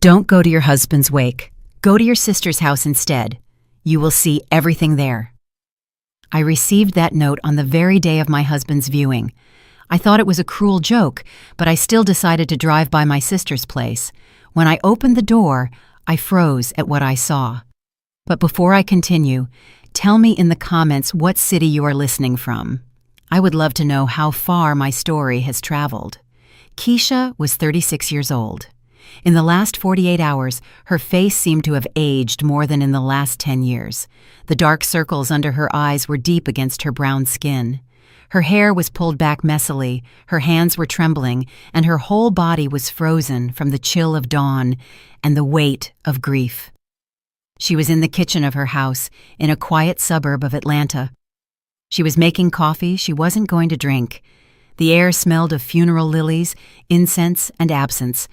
Don't go to your husband's wake. Go to your sister's house instead. You will see everything there. I received that note on the very day of my husband's viewing. I thought it was a cruel joke, but I still decided to drive by my sister's place. When I opened the door, I froze at what I saw. But before I continue, tell me in the comments what city you are listening from. I would love to know how far my story has traveled. Keisha was 36 years old. In the last 48 hours, her face seemed to have aged more than in the last 10 years. The dark circles under her eyes were deep against her brown skin. Her hair was pulled back messily, her hands were trembling, and her whole body was frozen from the chill of dawn and the weight of grief. She was in the kitchen of her house, in a quiet suburb of Atlanta. She was making coffee she wasn't going to drink. The air smelled of funeral lilies, incense, and absence.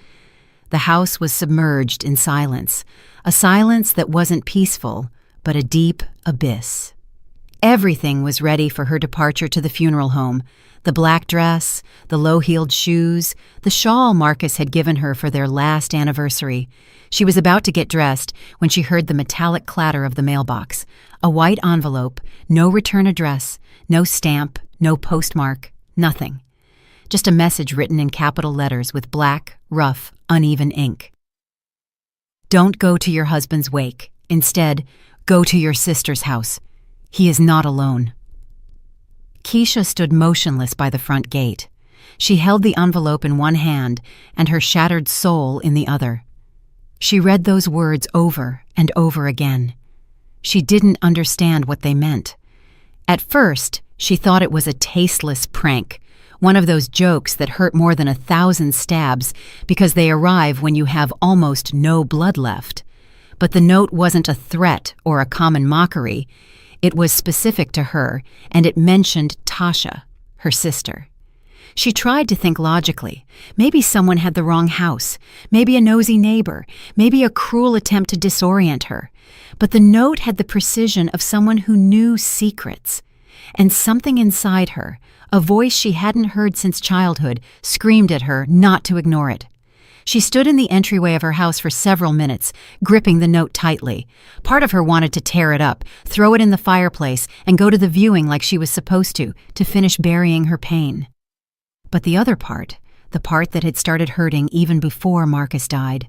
The house was submerged in silence, a silence that wasn't peaceful, but a deep abyss. Everything was ready for her departure to the funeral home. The black dress, the low-heeled shoes, the shawl Marcus had given her for their last anniversary. She was about to get dressed when she heard the metallic clatter of the mailbox. A white envelope, no return address, no stamp, no postmark, nothing. Just a message written in capital letters with black, rough, uneven ink. Don't go to your husband's wake. Instead, go to your sister's house. He is not alone. Keisha stood motionless by the front gate. She held the envelope in one hand and her shattered soul in the other. She read those words over and over again. She didn't understand what they meant. At first, she thought it was a tasteless prank, one of those jokes that hurt more than 1,000 stabs because they arrive when you have almost no blood left. But the note wasn't a threat or a common mockery. It was specific to her, and it mentioned Tasha, her sister. She tried to think logically. Maybe someone had the wrong house, maybe a nosy neighbor, maybe a cruel attempt to disorient her. But the note had the precision of someone who knew secrets. And something inside her, a voice she hadn't heard since childhood, screamed at her not to ignore it. She stood in the entryway of her house for several minutes, gripping the note tightly. Part of her wanted to tear it up, throw it in the fireplace, and go to the viewing like she was supposed to finish burying her pain. But the other part, the part that had started hurting even before Marcus died,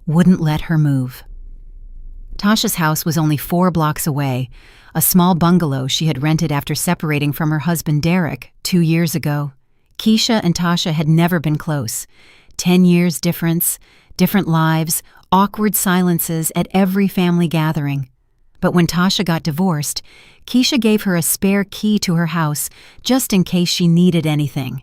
wouldn't let her move. Tasha's house was only 4 blocks away, a small bungalow she had rented after separating from her husband Derek 2 years ago. Keisha and Tasha had never been close. 10 years difference, different lives, awkward silences at every family gathering. But when Tasha got divorced, Keisha gave her a spare key to her house just in case she needed anything.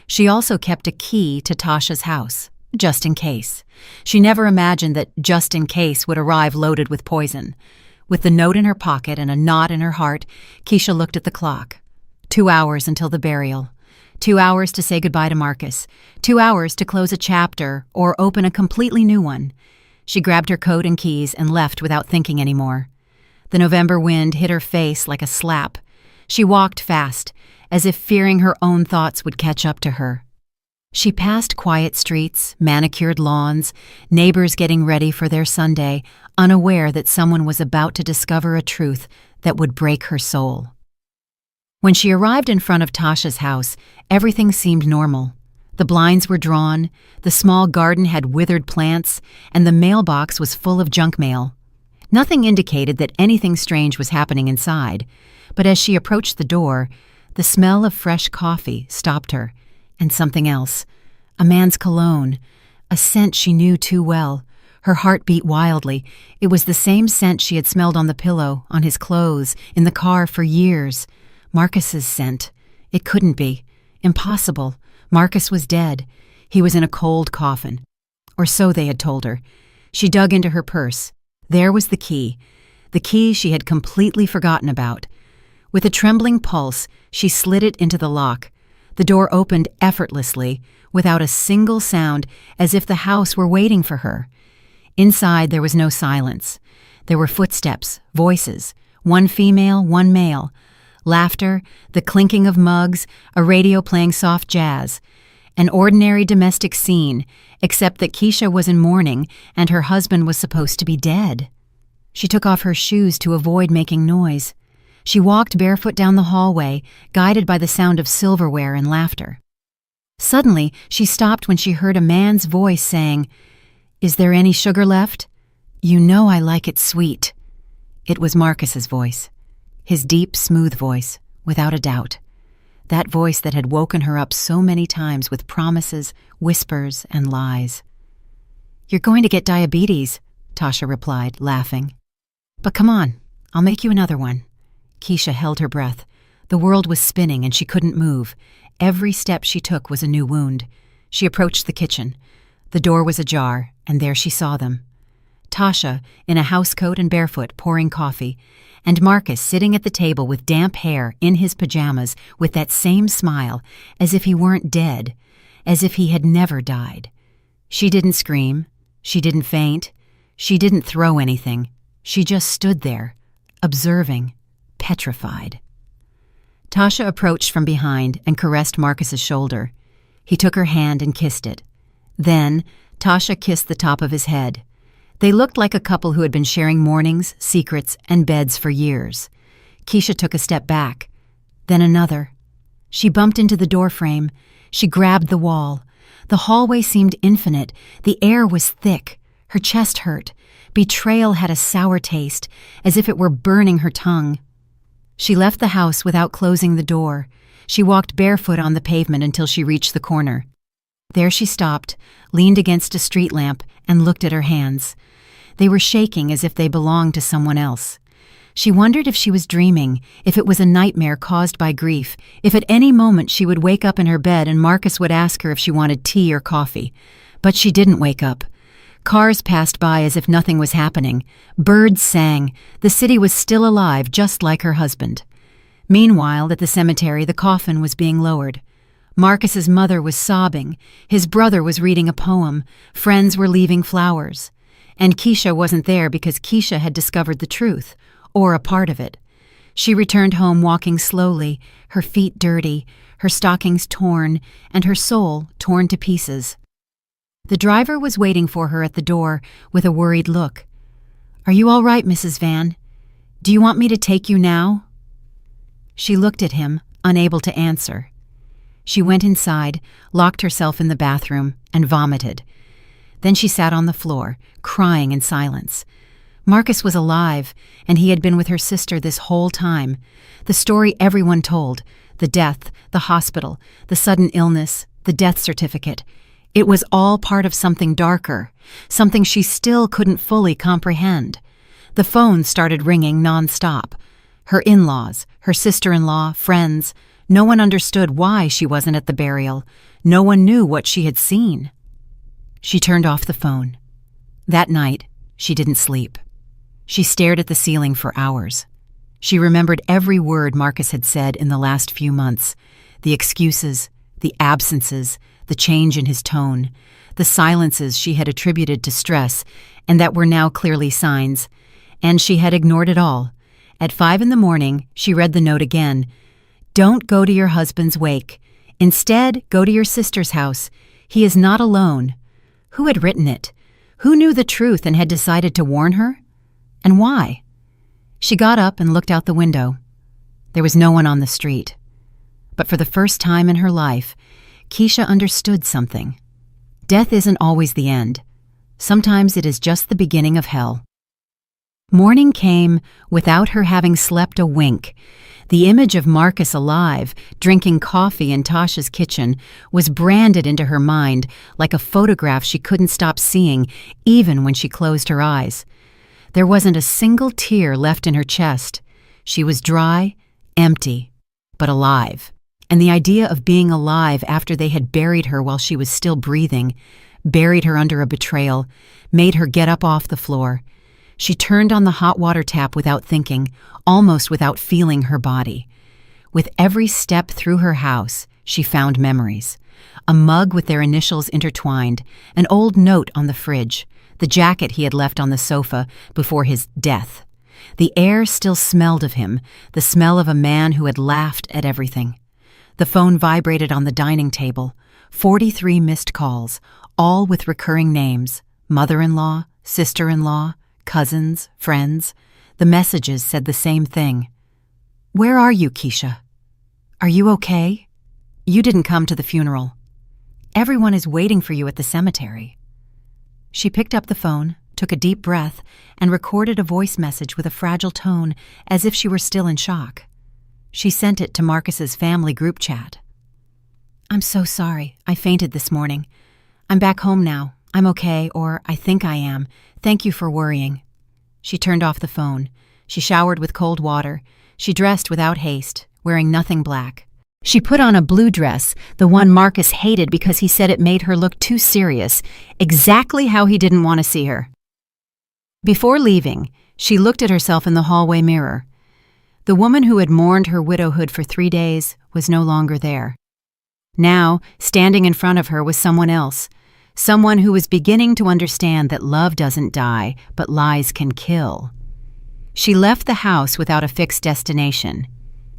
She also kept a key to Tasha's house, just in case. She never imagined that just in case would arrive loaded with poison. With the note in her pocket and a knot in her heart, Keisha looked at the clock. 2 hours until the burial. 2 hours to say goodbye to Marcus. 2 hours to close a chapter or open a completely new one. She grabbed her coat and keys and left without thinking anymore. The November wind hit her face like a slap. She walked fast, as if fearing her own thoughts would catch up to her. She passed quiet streets, manicured lawns, neighbors getting ready for their Sunday, unaware that someone was about to discover a truth that would break her soul. When she arrived in front of Tasha's house, everything seemed normal. The blinds were drawn, the small garden had withered plants, and the mailbox was full of junk mail. Nothing indicated that anything strange was happening inside, but as she approached the door, the smell of fresh coffee stopped her, and something else. A man's cologne, a scent she knew too well. Her heart beat wildly. It was the same scent she had smelled on the pillow, on his clothes, in the car for years. Marcus's scent. It couldn't be. Impossible. Marcus was dead. He was in a cold coffin. Or so they had told her. She dug into her purse. There was the key she had completely forgotten about. With a trembling pulse, she slid it into the lock. The door opened effortlessly, without a single sound, as if the house were waiting for her. Inside there was no silence. There were footsteps, voices, one female, one male. Laughter, the clinking of mugs, a radio playing soft jazz. An ordinary domestic scene, except that Keisha was in mourning and her husband was supposed to be dead. She took off her shoes to avoid making noise. She walked barefoot down the hallway, guided by the sound of silverware and laughter. Suddenly, she stopped when she heard a man's voice saying, "Is there any sugar left? You know I like it sweet." It was Marcus's voice. His deep, smooth voice, without a doubt. That voice that had woken her up so many times with promises, whispers, and lies. "You're going to get diabetes," Tasha replied, laughing. "But come on, I'll make you another one." Keisha held her breath. The world was spinning and she couldn't move. Every step she took was a new wound. She approached the kitchen. The door was ajar, and there she saw them. Tasha, in a housecoat and barefoot, pouring coffee, and Marcus sitting at the table with damp hair, in his pajamas, with that same smile, as if he weren't dead, as if he had never died. She didn't scream. She didn't faint. She didn't throw anything. She just stood there, observing, petrified. Tasha approached from behind and caressed Marcus's shoulder. He took her hand and kissed it. Then, Tasha kissed the top of his head. They looked like a couple who had been sharing mornings, secrets, and beds for years. Keisha took a step back, then another. She bumped into the doorframe. She grabbed the wall. The hallway seemed infinite. The air was thick. Her chest hurt. Betrayal had a sour taste, as if it were burning her tongue. She left the house without closing the door. She walked barefoot on the pavement until she reached the corner. There she stopped, leaned against a street lamp, and looked at her hands. They were shaking as if they belonged to someone else. She wondered if she was dreaming, if it was a nightmare caused by grief, if at any moment she would wake up in her bed and Marcus would ask her if she wanted tea or coffee. But she didn't wake up. Cars passed by as if nothing was happening. Birds sang. The city was still alive, just like her husband. Meanwhile, at the cemetery, the coffin was being lowered. Marcus's mother was sobbing. His brother was reading a poem. Friends were leaving flowers. And Keisha wasn't there because Keisha had discovered the truth, or a part of it. She returned home walking slowly, her feet dirty, her stockings torn, and her soul torn to pieces. The driver was waiting for her at the door with a worried look. "Are you all right, Mrs. Van? Do you want me to take you now?" She looked at him, unable to answer. She went inside, locked herself in the bathroom, and vomited. Then she sat on the floor, crying in silence. Marcus was alive, and he had been with her sister this whole time. The story everyone told, the death, the hospital, the sudden illness, the death certificate. It was all part of something darker, something she still couldn't fully comprehend. The phone started ringing nonstop. Her in-laws, her sister-in-law, friends. No one understood why she wasn't at the burial. No one knew what she had seen. She turned off the phone. That night, she didn't sleep. She stared at the ceiling for hours. She remembered every word Marcus had said in the last few months, the excuses, the absences, the change in his tone, the silences she had attributed to stress and that were now clearly signs. And she had ignored it all. At 5 a.m, she read the note again. "Don't go to your husband's wake. Instead, go to your sister's house. He is not alone." Who had written it? Who knew the truth and had decided to warn her? And why? She got up and looked out the window. There was no one on the street. But for the first time in her life, Keisha understood something. Death isn't always the end. Sometimes it is just the beginning of hell. Morning came without her having slept a wink. The image of Marcus alive, drinking coffee in Tasha's kitchen, was branded into her mind like a photograph she couldn't stop seeing, even when she closed her eyes. There wasn't a single tear left in her chest. She was dry, empty, but alive. And the idea of being alive after they had buried her while she was still breathing, buried her under a betrayal, made her get up off the floor. She turned on the hot water tap without thinking, almost without feeling her body. With every step through her house, she found memories. A mug with their initials intertwined, an old note on the fridge, the jacket he had left on the sofa before his death. The air still smelled of him, the smell of a man who had laughed at everything. The phone vibrated on the dining table. 43 missed calls, all with recurring names: mother-in-law, sister-in-law, cousins, friends. The messages said the same thing. "Where are you, Keisha? Are you okay? You didn't come to the funeral. Everyone is waiting for you at the cemetery." She picked up the phone, took a deep breath, and recorded a voice message with a fragile tone, as if she were still in shock. She sent it to Marcus's family group chat. "I'm so sorry. I fainted this morning. I'm back home now. I'm okay, or I think I am. Thank you for worrying." She turned off the phone. She showered with cold water. She dressed without haste, wearing nothing black. She put on a blue dress, the one Marcus hated because he said it made her look too serious, exactly how he didn't want to see her. Before leaving, she looked at herself in the hallway mirror. The woman who had mourned her widowhood for 3 days was no longer there. Now, standing in front of her was someone else, someone who was beginning to understand that love doesn't die, but lies can kill. She left the house without a fixed destination.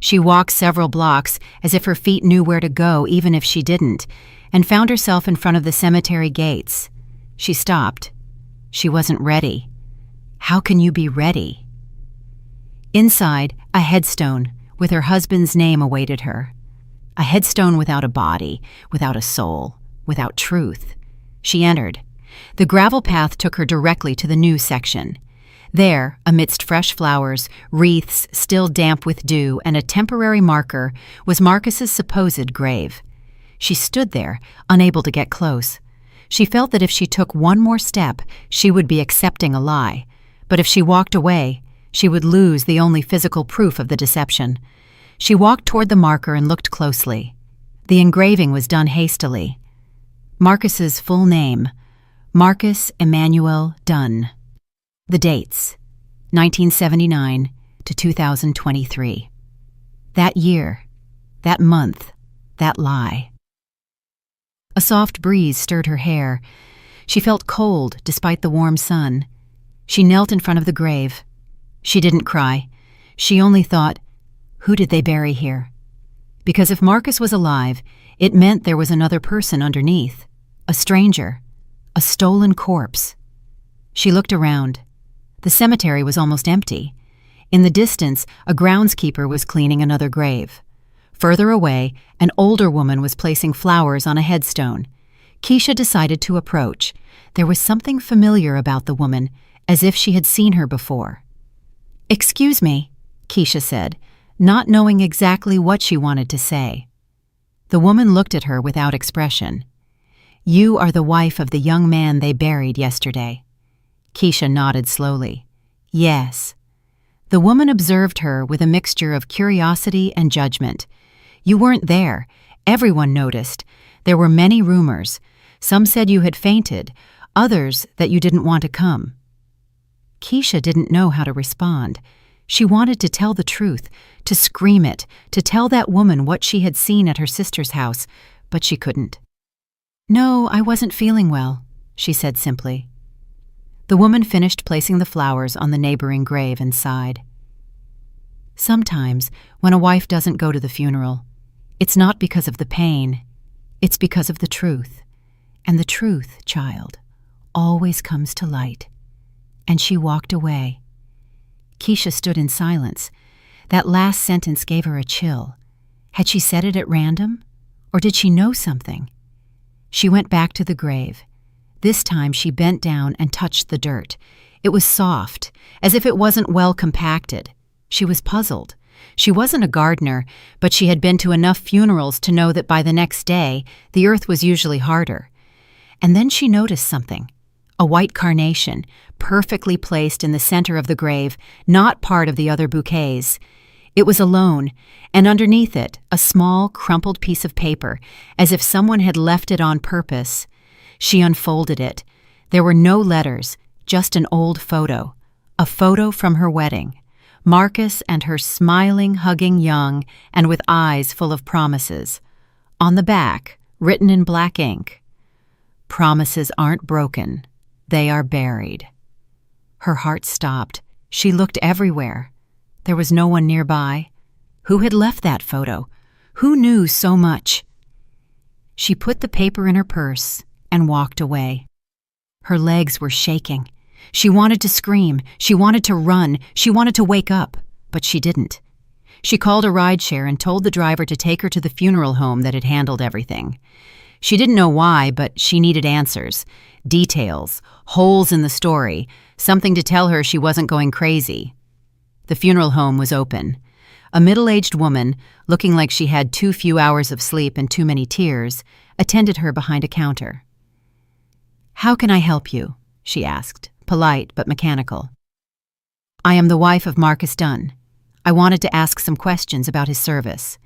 She walked several blocks as if her feet knew where to go even if she didn't, and found herself in front of the cemetery gates. She stopped. She wasn't ready. How can you be ready? Inside, a headstone with her husband's name awaited her. A headstone without a body, without a soul, without truth. She entered. The gravel path took her directly to the new section. There, amidst fresh flowers, wreaths still damp with dew, and a temporary marker, was Marcus's supposed grave. She stood there, unable to get close. She felt that if she took one more step, she would be accepting a lie. But if she walked away, she would lose the only physical proof of the deception. She walked toward the marker and looked closely. The engraving was done hastily. Marcus's full name, Marcus Emmanuel Dunn. The dates, 1979 to 2023. That year, that month, that lie. A soft breeze stirred her hair. She felt cold despite the warm sun. She knelt in front of the grave. She didn't cry. She only thought, who did they bury here? Because if Marcus was alive, it meant there was another person underneath. A stranger. A stolen corpse. She looked around. The cemetery was almost empty. In the distance, a groundskeeper was cleaning another grave. Further away, an older woman was placing flowers on a headstone. Keisha decided to approach. There was something familiar about the woman, as if she had seen her before. "Excuse me," Keisha said, not knowing exactly what she wanted to say. The woman looked at her without expression. "You are the wife of the young man they buried yesterday." Keisha nodded slowly. "Yes." The woman observed her with a mixture of curiosity and judgment. "You weren't there. Everyone noticed. There were many rumors. Some said you had fainted, others that you didn't want to come." Keisha didn't know how to respond. She wanted to tell the truth, to scream it, to tell that woman what she had seen at her sister's house, but she couldn't. "No, I wasn't feeling well," she said simply. The woman finished placing the flowers on the neighboring grave and sighed. Sometimes, when a wife doesn't go to the funeral, it's not because of the pain, it's because of the truth. And the truth, child, always comes to light. And she walked away. Keisha stood in silence. That last sentence gave her a chill. Had she said it at random? Or did she know something? She went back to the grave. This time she bent down and touched the dirt. It was soft, as if it wasn't well compacted. She was puzzled. She wasn't a gardener, but she had been to enough funerals to know that by the next day, the earth was usually harder. And then she noticed something. A white carnation, perfectly placed in the center of the grave, not part of the other bouquets. It was alone, and underneath it, a small, crumpled piece of paper, as if someone had left it on purpose. She unfolded it. There were no letters, just an old photo. A photo from her wedding. Marcus and her smiling, hugging young, and with eyes full of promises. On the back, written in black ink, "Promises aren't broken. They are buried." Her heart stopped. She looked everywhere. There was no one nearby. Who had left that photo? Who knew so much? She put the paper in her purse and walked away. Her legs were shaking. She wanted to scream, she wanted to run, she wanted to wake up, but she didn't. She called a rideshare and told the driver to take her to the funeral home that had handled everything. She didn't know why, but she needed answers, details, holes in the story, something to tell her she wasn't going crazy. The funeral home was open. A middle-aged woman, looking like she had too few hours of sleep and too many tears, attended her behind a counter. "How can I help you?" she asked, polite but mechanical. "I am the wife of Marcus Dunn. I wanted to ask some questions about his service."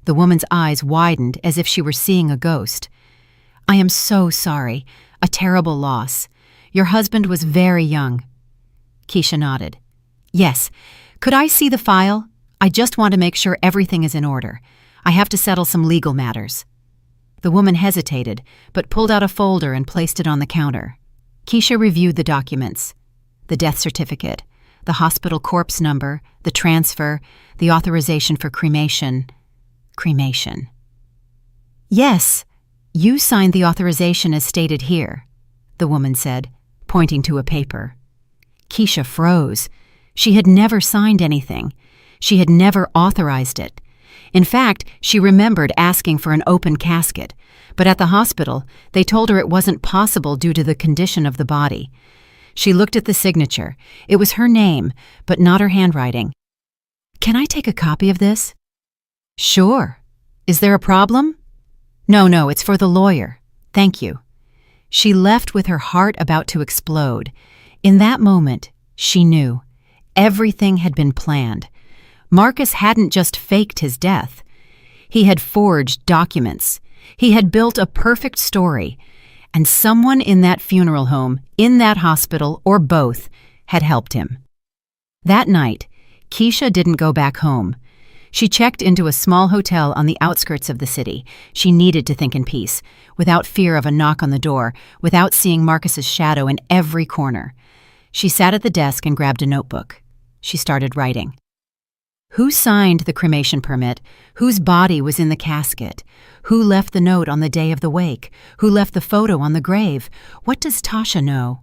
The woman's eyes widened as if she were seeing a ghost. "I am so sorry. A terrible loss. Your husband was very young." Keisha nodded. "Yes. Could I see the file? I just want to make sure everything is in order. I have to settle some legal matters." The woman hesitated, but pulled out a folder and placed it on the counter. Keisha reviewed the documents. The death certificate, the hospital corpse number, the transfer, the authorization for cremation. Cremation. "Yes, you signed the authorization as stated here," the woman said, pointing to a paper. Keisha froze. She had never signed anything. She had never authorized it. In fact, she remembered asking for an open casket, but at the hospital, they told her it wasn't possible due to the condition of the body. She looked at the signature. It was her name, but not her handwriting. "Can I take a copy of this?" "Sure. Is there a problem?" No, it's for the lawyer. Thank you." She left with her heart about to explode. In that moment, she knew. Everything had been planned. Marcus hadn't just faked his death. He had forged documents. He had built a perfect story. And someone in that funeral home, in that hospital, or both, had helped him. That night, Keisha didn't go back home. She checked into a small hotel on the outskirts of the city. She needed to think in peace, without fear of a knock on the door, without seeing Marcus's shadow in every corner. She sat at the desk and grabbed a notebook. She started writing. Who signed the cremation permit? Whose body was in the casket? Who left the note on the day of the wake? Who left the photo on the grave? What does Tasha know?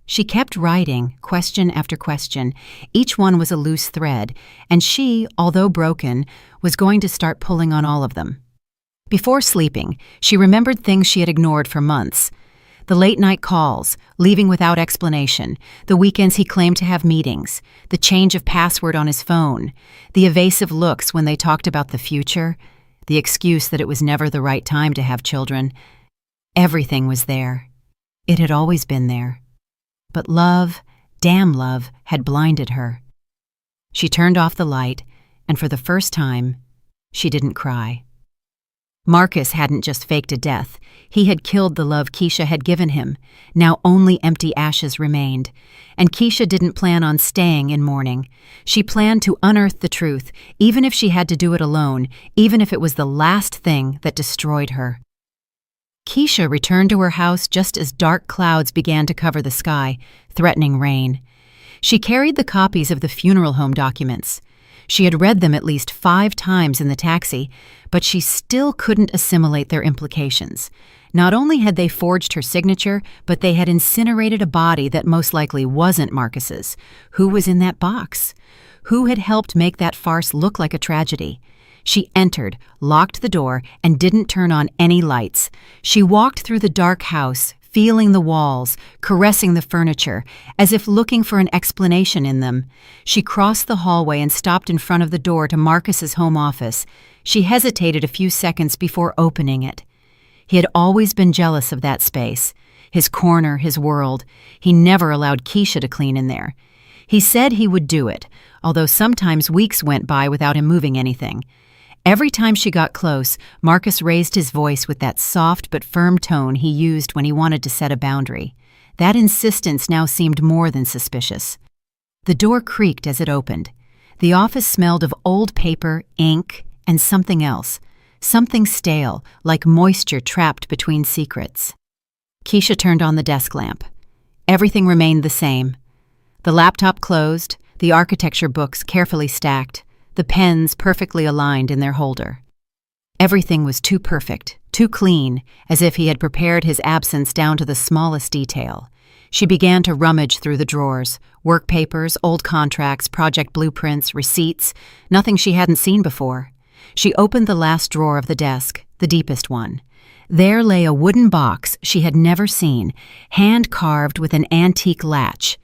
She kept writing, question after question. Each one was a loose thread, and she, although broken, was going to start pulling on all of them. Before sleeping, she remembered things she had ignored for months. The late-night calls, leaving without explanation, the weekends he claimed to have meetings, the change of password on his phone, the evasive looks when they talked about the future, the excuse that it was never the right time to have children. Everything was there. It had always been there. But love, damn love, had blinded her. She turned off the light, and for the first time, she didn't cry. Marcus hadn't just faked a death. He had killed the love Keisha had given him. Now only empty ashes remained. And Keisha didn't plan on staying in mourning. She planned to unearth the truth, even if she had to do it alone, even if it was the last thing that destroyed her. Keisha returned to her house just as dark clouds began to cover the sky, threatening rain. She carried the copies of the funeral home documents. She had read them at least 5 times in the taxi, but she still couldn't assimilate their implications. Not only had they forged her signature, but they had incinerated a body that most likely wasn't Marcus's. Who was in that box? Who had helped make that farce look like a tragedy? She entered, locked the door, and didn't turn on any lights. She walked through the dark house, feeling the walls, caressing the furniture, as if looking for an explanation in them. She crossed the hallway and stopped in front of the door to Marcus's home office. She hesitated a few seconds before opening it. He had always been jealous of that space, his corner, his world. He never allowed Keisha to clean in there. He said he would do it, although sometimes weeks went by without him moving anything. Every time she got close, Marcus raised his voice with that soft but firm tone he used when he wanted to set a boundary. That insistence now seemed more than suspicious. The door creaked as it opened. The office smelled of old paper, ink, and something else. Something stale, like moisture trapped between secrets. Keisha turned on the desk lamp. Everything remained the same. The laptop closed, the architecture books carefully stacked, the pens perfectly aligned in their holder. Everything was too perfect, too clean, as if he had prepared his absence down to the smallest detail. She began to rummage through the drawers, work papers, old contracts, project blueprints, receipts, nothing she hadn't seen before. She opened the last drawer of the desk, the deepest one. There lay a wooden box she had never seen, hand-carved with an antique latch.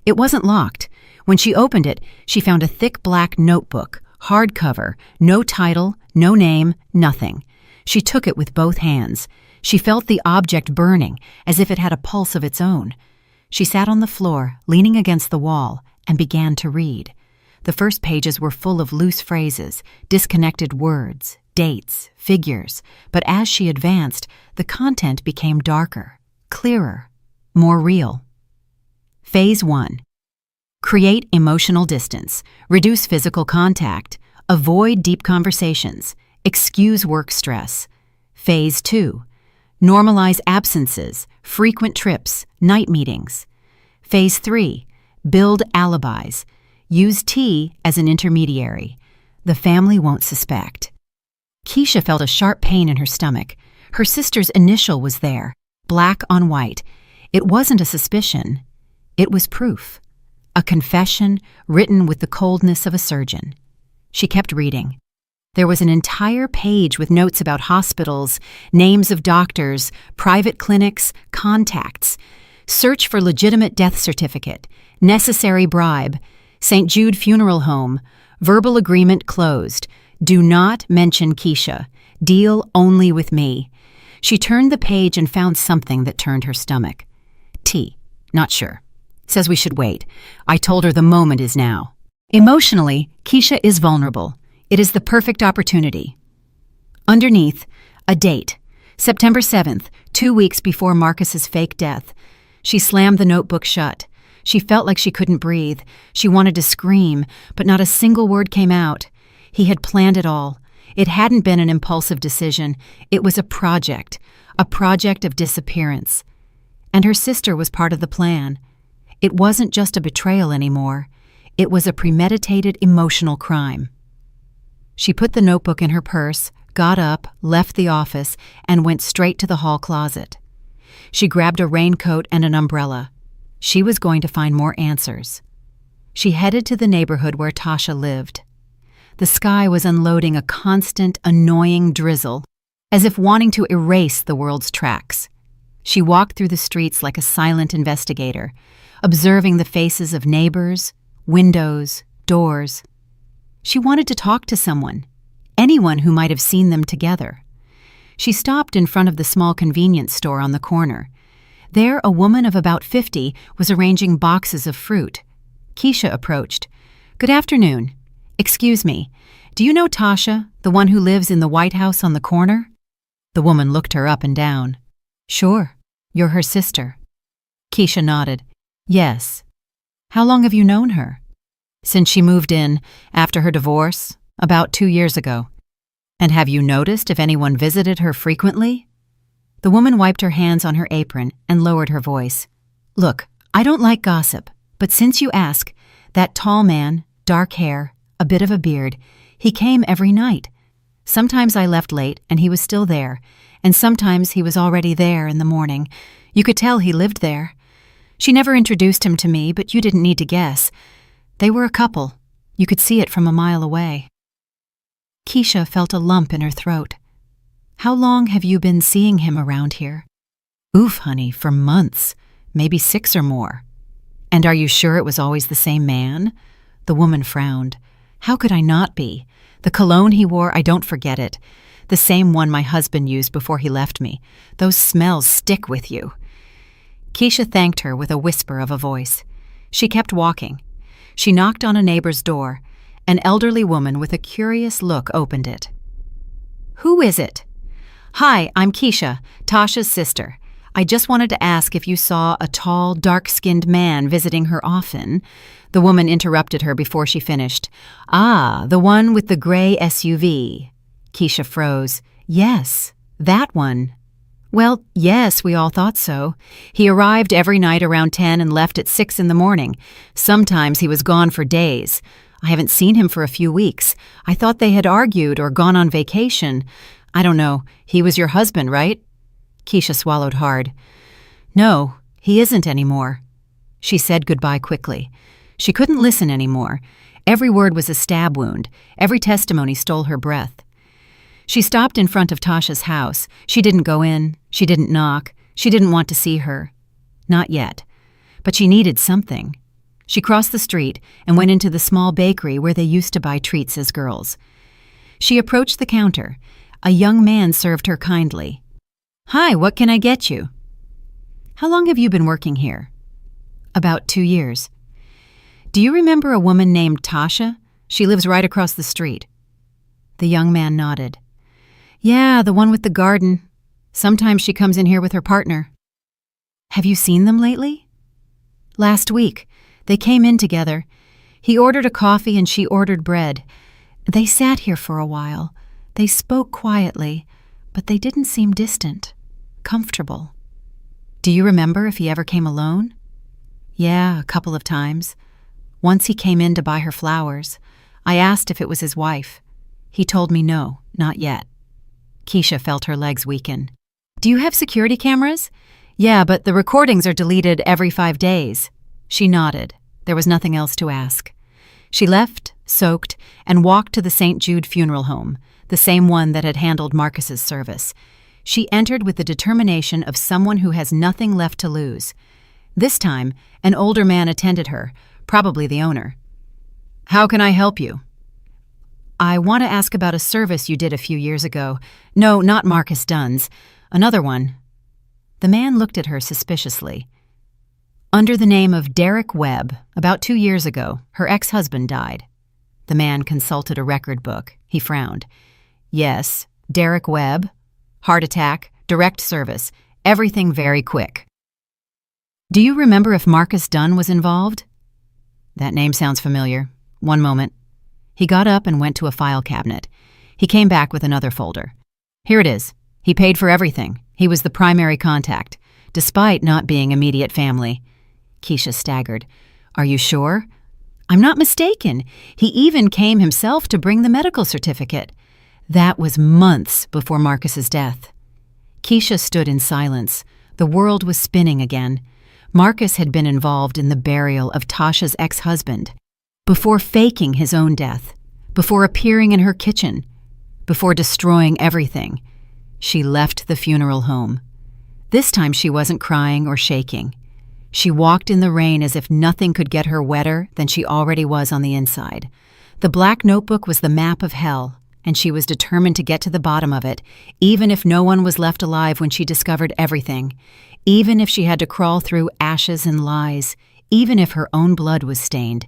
It wasn't locked. When she opened it, she found a thick black notebook, hardcover, no title, no name, nothing. She took it with both hands. She felt the object burning, as if it had a pulse of its own. She sat on the floor, leaning against the wall, and began to read. The first pages were full of loose phrases, disconnected words, dates, figures, but as she advanced, the content became darker, clearer, more real. Phase 1. Create emotional distance, reduce physical contact, avoid deep conversations, excuse work stress. Phase 2. Normalize absences, frequent trips, night meetings. Phase 3. Build alibis. Use T as an intermediary. The family won't suspect. Keisha felt a sharp pain in her stomach. Her sister's initial was there, black on white. It wasn't a suspicion. It was proof. A confession written with the coldness of a surgeon. She kept reading. There was an entire page with notes about hospitals, names of doctors, private clinics, contacts. Search for legitimate death certificate, necessary bribe, St. Jude Funeral Home, verbal agreement closed. Do not mention Keisha. Deal only with me. She turned the page and found something that turned her stomach. T. Not sure. Says we should wait. I told her the moment is now. Emotionally, Keisha is vulnerable. It is the perfect opportunity. Underneath, a date. September 7th, 2 weeks before Marcus's fake death. She slammed the notebook shut. She felt like she couldn't breathe. She wanted to scream, but not a single word came out. He had planned it all. It hadn't been an impulsive decision. It was a project of disappearance. And her sister was part of the plan. It wasn't just a betrayal anymore. It was a premeditated emotional crime. She put the notebook in her purse, got up, left the office, and went straight to the hall closet. She grabbed a raincoat and an umbrella. She was going to find more answers. She headed to the neighborhood where Tasha lived. The sky was unloading a constant, annoying drizzle, as if wanting to erase the world's tracks. She walked through the streets like a silent investigator, observing the faces of neighbors, windows, doors. She wanted to talk to someone, anyone who might have seen them together. She stopped in front of the small convenience store on the corner. There, a woman of about 50 was arranging boxes of fruit. Keisha approached. "Good afternoon. Excuse me, do you know Tasha, the one who lives in the White House on the corner?" The woman looked her up and down. "Sure, you're her sister." Keisha nodded. "Yes. How long have you known her?" "Since she moved in, after her divorce, about 2 years ago." "And have you noticed if anyone visited her frequently?" The woman wiped her hands on her apron and lowered her voice. "Look, I don't like gossip, but since you ask, that tall man, dark hair, a bit of a beard, he came every night. Sometimes I left late and he was still there, and sometimes he was already there in the morning. You could tell he lived there. She never introduced him to me, but you didn't need to guess. They were a couple. You could see it from a mile away." Keisha felt a lump in her throat. "How long have you been seeing him around here?" "Oof, honey, for months, maybe 6 or more." "And are you sure it was always the same man?" The woman frowned. "How could I not be? The cologne he wore, I don't forget it. The same one my husband used before he left me. Those smells stick with you." Keisha thanked her with a whisper of a voice. She kept walking. She knocked on a neighbor's door. An elderly woman with a curious look opened it. "Who is it?" "Hi, I'm Keisha, Tasha's sister. I just wanted to ask if you saw a tall, dark-skinned man visiting her often." The woman interrupted her before she finished. "Ah, the one with the gray SUV." Keisha froze. "Yes, that one." "Well, yes, we all thought so. He arrived every night around 10 and left at 6 in the morning. Sometimes he was gone for days. I haven't seen him for a few weeks. I thought they had argued or gone on vacation. I don't know. He was your husband, right? Keisha swallowed hard. No, he isn't anymore. She said goodbye quickly. She couldn't listen anymore. Every word was a stab wound. Every testimony stole her breath. She stopped in front of Tasha's house. She didn't go in. She didn't knock. She didn't want to see her. Not yet. But she needed something. She crossed the street and went into the small bakery where they used to buy treats as girls. She approached the counter. A young man served her kindly. Hi, what can I get you? How long have you been working here? About 2 years. Do you remember a woman named Tasha? She lives right across the street. The young man nodded. Yeah, the one with the garden. Sometimes she comes in here with her partner. Have you seen them lately? Last week. They came in together. He ordered a coffee and she ordered bread. They sat here for a while. They spoke quietly, but they didn't seem distant, comfortable. Do you remember if he ever came alone? Yeah, a couple of times. Once he came in to buy her flowers. I asked if it was his wife. He told me no, not yet. Keisha felt her legs weaken. Do you have security cameras? Yeah, but the recordings are deleted every 5 days. She nodded. There was nothing else to ask. She left, soaked, and walked to the St. Jude funeral home, the same one that had handled Marcus's service. She entered with the determination of someone who has nothing left to lose. This time, an older man attended her, probably the owner. How can I help you? I want to ask about a service you did a few years ago. No, not Marcus Dunn's. Another one. The man looked at her suspiciously. Under the name of Derek Webb, about 2 years ago, her ex-husband died. The man consulted a record book. He frowned. Yes, Derek Webb. Heart attack, direct service, everything very quick. Do you remember if Marcus Dunn was involved? That name sounds familiar. One moment. He got up and went to a file cabinet. He came back with another folder. Here it is. He paid for everything. He was the primary contact, despite not being immediate family. Keisha staggered. Are you sure? I'm not mistaken. He even came himself to bring the medical certificate. That was months before Marcus's death. Keisha stood in silence. The world was spinning again. Marcus had been involved in the burial of Tasha's ex-husband. Before faking his own death. Before appearing in her kitchen. Before destroying everything. She left the funeral home. This time she wasn't crying or shaking. She walked in the rain as if nothing could get her wetter than she already was on the inside. The black notebook was the map of hell, and she was determined to get to the bottom of it, even if no one was left alive when she discovered everything, even if she had to crawl through ashes and lies, even if her own blood was stained.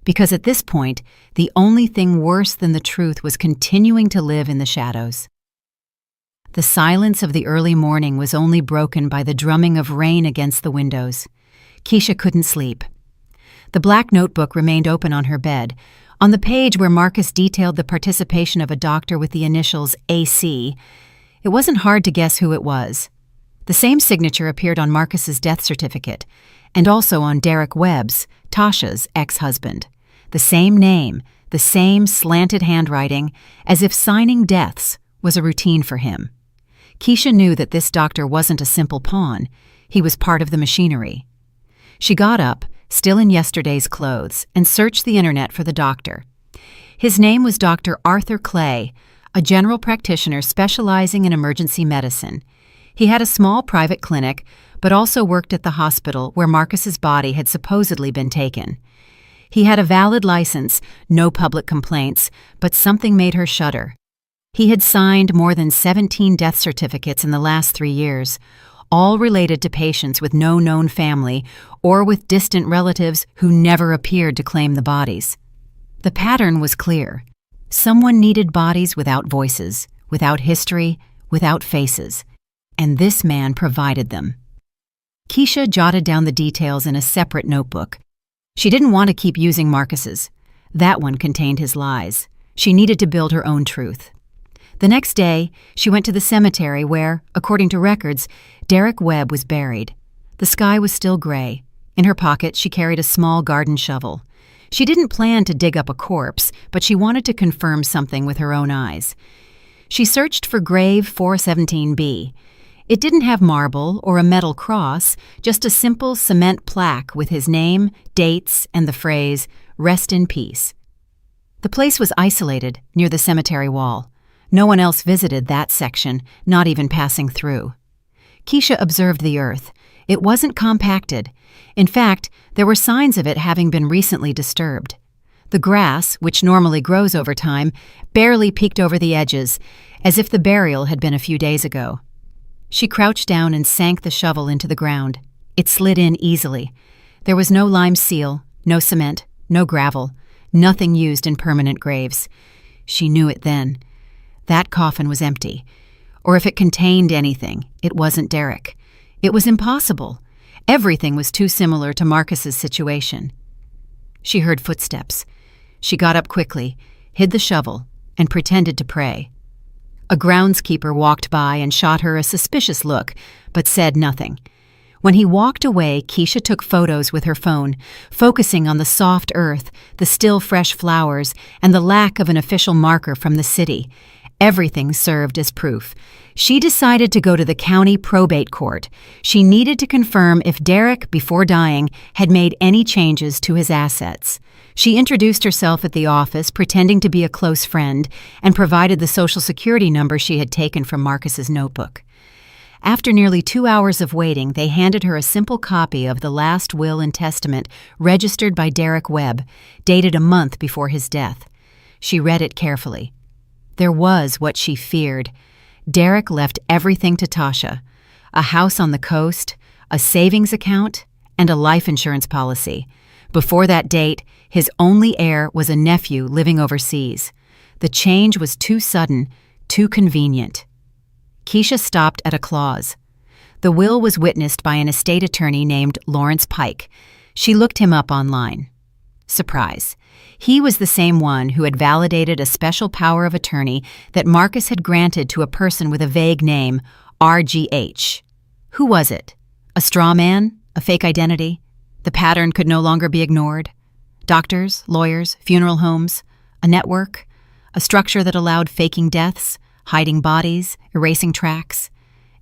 Because at this point, the only thing worse than the truth was continuing to live in the shadows. The silence of the early morning was only broken by the drumming of rain against the windows. Keisha couldn't sleep. The black notebook remained open on her bed. On the page where Marcus detailed the participation of a doctor with the initials AC, it wasn't hard to guess who it was. The same signature appeared on Marcus's death certificate, and also on Derek Webb's, Tasha's ex-husband. The same name, the same slanted handwriting, as if signing deaths was a routine for him. Keisha knew that this doctor wasn't a simple pawn. He was part of the machinery. She got up, still in yesterday's clothes, and searched the internet for the doctor. His name was Dr. Arthur Clay, a general practitioner specializing in emergency medicine. He had a small private clinic, but also worked at the hospital where Marcus's body had supposedly been taken. He had a valid license, no public complaints, but something made her shudder. He had signed more than 17 death certificates in the last 3 years, all related to patients with no known family or with distant relatives who never appeared to claim the bodies. The pattern was clear. Someone needed bodies without voices, without history, without faces, and this man provided them. Keisha jotted down the details in a separate notebook. She didn't want to keep using Marcus's. That one contained his lies. She needed to build her own truth. The next day, she went to the cemetery where, according to records, Derek Webb was buried. The sky was still gray. In her pocket, she carried a small garden shovel. She didn't plan to dig up a corpse, but she wanted to confirm something with her own eyes. She searched for grave 417B. It didn't have marble or a metal cross, just a simple cement plaque with his name, dates, and the phrase, "Rest in peace." The place was isolated, near the cemetery wall. No one else visited that section, not even passing through. Keisha observed the earth. It wasn't compacted. In fact, there were signs of it having been recently disturbed. The grass, which normally grows over time, barely peeked over the edges, as if the burial had been a few days ago. She crouched down and sank the shovel into the ground. It slid in easily. There was no lime seal, no cement, no gravel, nothing used in permanent graves. She knew it then. That coffin was empty. Or if it contained anything, it wasn't Derek. It was impossible. Everything was too similar to Marcus's situation. She heard footsteps. She got up quickly, hid the shovel, and pretended to pray. A groundskeeper walked by and shot her a suspicious look, but said nothing. When he walked away, Keisha took photos with her phone, focusing on the soft earth, the still fresh flowers, and the lack of an official marker from the city. Everything served as proof. She decided to go to the county probate court. She needed to confirm if Derek, before dying, had made any changes to his assets. She introduced herself at the office, pretending to be a close friend, and provided the Social Security number she had taken from Marcus's notebook. After nearly 2 hours of waiting, they handed her a simple copy of the last will and testament registered by Derek Webb, dated a month before his death. She read it carefully. There was what she feared. Derek left everything to Tasha: a house on the coast, a savings account, and a life insurance policy. Before that date, his only heir was a nephew living overseas. The change was too sudden, too convenient. Keisha stopped at a clause. The will was witnessed by an estate attorney named Lawrence Pike. She looked him up online. Surprise. He was the same one who had validated a special power of attorney that Marcus had granted to a person with a vague name, RGH. Who was it? A straw man? A fake identity? The pattern could no longer be ignored. Doctors, lawyers, funeral homes, a network, a structure that allowed faking deaths, hiding bodies, erasing tracks,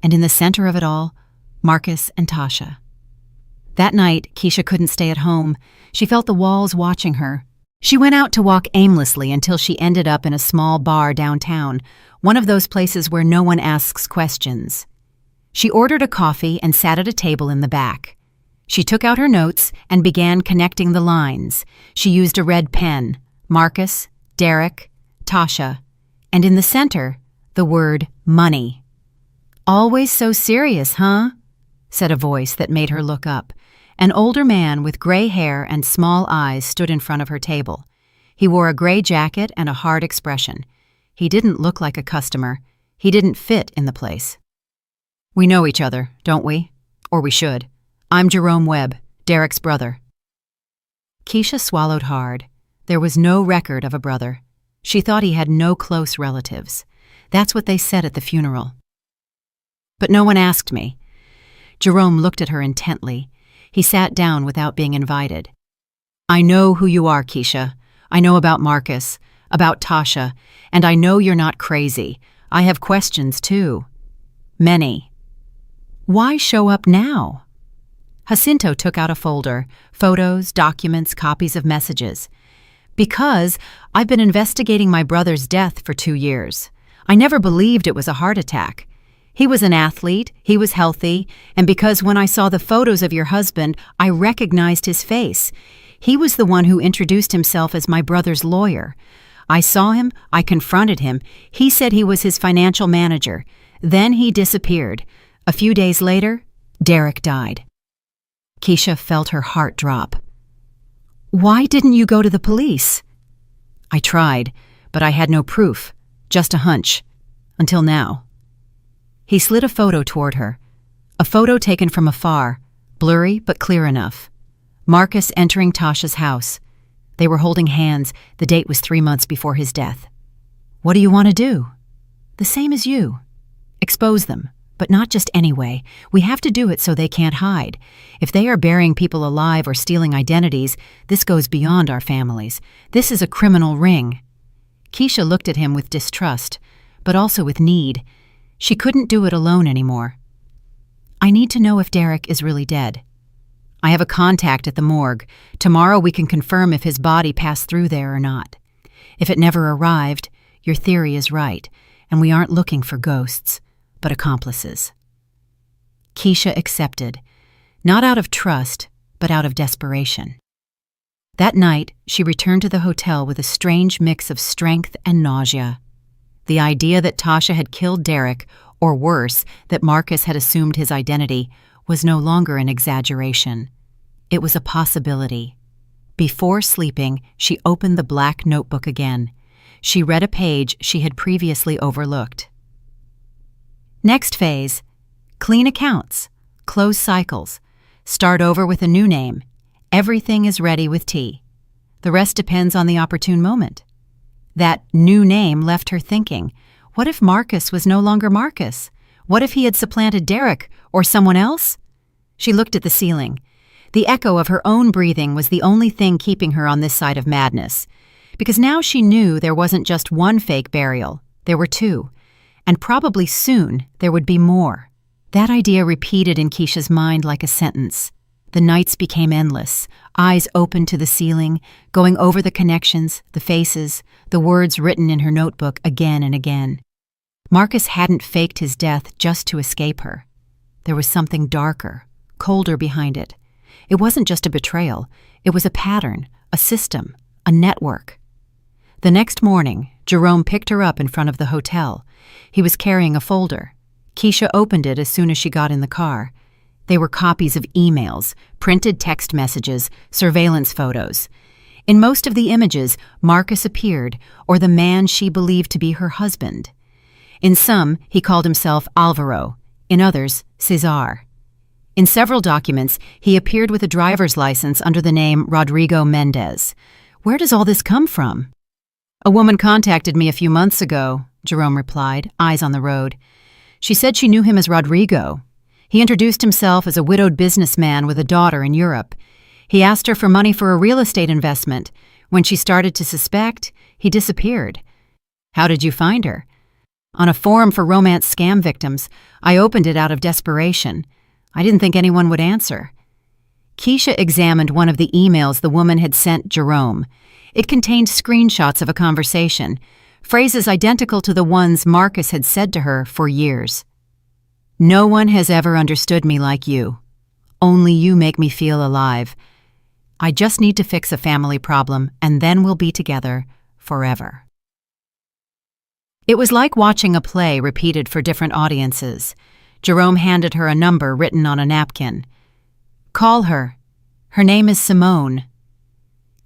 and in the center of it all, Marcus and Tasha. That night, Keisha couldn't stay at home. She felt the walls watching her. She went out to walk aimlessly until she ended up in a small bar downtown, one of those places where no one asks questions. She ordered a coffee and sat at a table in the back. She took out her notes and began connecting the lines. She used a red pen: Marcus, Derek, Tasha, and in the center, the word money. "Always so serious, huh?" said a voice that made her look up. An older man with gray hair and small eyes stood in front of her table. He wore a gray jacket and a hard expression. He didn't look like a customer. He didn't fit in the place. "We know each other, don't we? Or we should. I'm Jerome Webb, Derek's brother." Keisha swallowed hard. There was no record of a brother. She thought he had no close relatives. That's what they said at the funeral. "But no one asked me." Jerome looked at her intently. He sat down without being invited. "I know who you are, Keisha. I know about Marcus, about Tasha, and I know you're not crazy. I have questions, too. Many. Why show up now?" Jacinto took out a folder: photos, documents, copies of messages. "Because I've been investigating my brother's death for 2 years. I never believed it was a heart attack. He was an athlete, he was healthy, and because when I saw the photos of your husband, I recognized his face. He was the one who introduced himself as my brother's lawyer. I saw him, I confronted him. He said he was his financial manager. Then he disappeared. A few days later, Derek died." Keisha felt her heart drop. "Why didn't you go to the police?" "I tried, but I had no proof, just a hunch. Until now." He slid a photo toward her. A photo taken from afar, blurry but clear enough. Marcus entering Tasha's house. They were holding hands. The date was 3 months before his death. "What do you want to do?" "The same as you. Expose them, but not just anyway. We have to do it so they can't hide. If they are burying people alive or stealing identities, this goes beyond our families. This is a criminal ring." Keisha looked at him with distrust, but also with need. She couldn't do it alone anymore. I need to know if Derek is really dead. I have a contact at the morgue. Tomorrow we can confirm if his body passed through there or not. If it never arrived, your theory is right, and we aren't looking for ghosts, but accomplices. Keisha accepted, not out of trust, but out of desperation. That night, she returned to the hotel with a strange mix of strength and nausea. The idea that Tasha had killed Derek, or worse, that Marcus had assumed his identity, was no longer an exaggeration. It was a possibility. Before sleeping, she opened the black notebook again. She read a page she had previously overlooked. Next phase: clean accounts, close cycles, start over with a new name. Everything is ready with T. The rest depends on the opportune moment. That new name left her thinking, what if Marcus was no longer Marcus? What if he had supplanted Derek or someone else? She looked at the ceiling. The echo of her own breathing was the only thing keeping her on this side of madness. Because now she knew there wasn't just one fake burial, there were two. And probably soon there would be more. That idea repeated in Keisha's mind like a sentence. The nights became endless, eyes open to the ceiling, going over the connections, the faces, the words written in her notebook again and again. Marcus hadn't faked his death just to escape her. There was something darker, colder behind it. It wasn't just a betrayal. It was a pattern, a system, a network. The next morning, Jerome picked her up in front of the hotel. He was carrying a folder. Keisha opened it as soon as she got in the car. They were copies of emails, printed text messages, surveillance photos. In most of the images, Marcus appeared, or the man she believed to be her husband. In some, he called himself Alvaro. In others, Cesar. In several documents, he appeared with a driver's license under the name Rodrigo Mendez. Where does all this come from? A woman contacted me a few months ago, Jerome replied, eyes on the road. She said she knew him as Rodrigo. He introduced himself as a widowed businessman with a daughter in Europe. He asked her for money for a real estate investment. When she started to suspect, he disappeared. How did you find her? On a forum for romance scam victims. I opened it out of desperation. I didn't think anyone would answer. Keisha examined one of the emails the woman had sent Jerome. It contained screenshots of a conversation, phrases identical to the ones Marcus had said to her for years. No one has ever understood me like you. Only you make me feel alive. I just need to fix a family problem, and then we'll be together forever. It was like watching a play repeated for different audiences. Jerome handed her a number written on a napkin. Call her. Her name is Simone.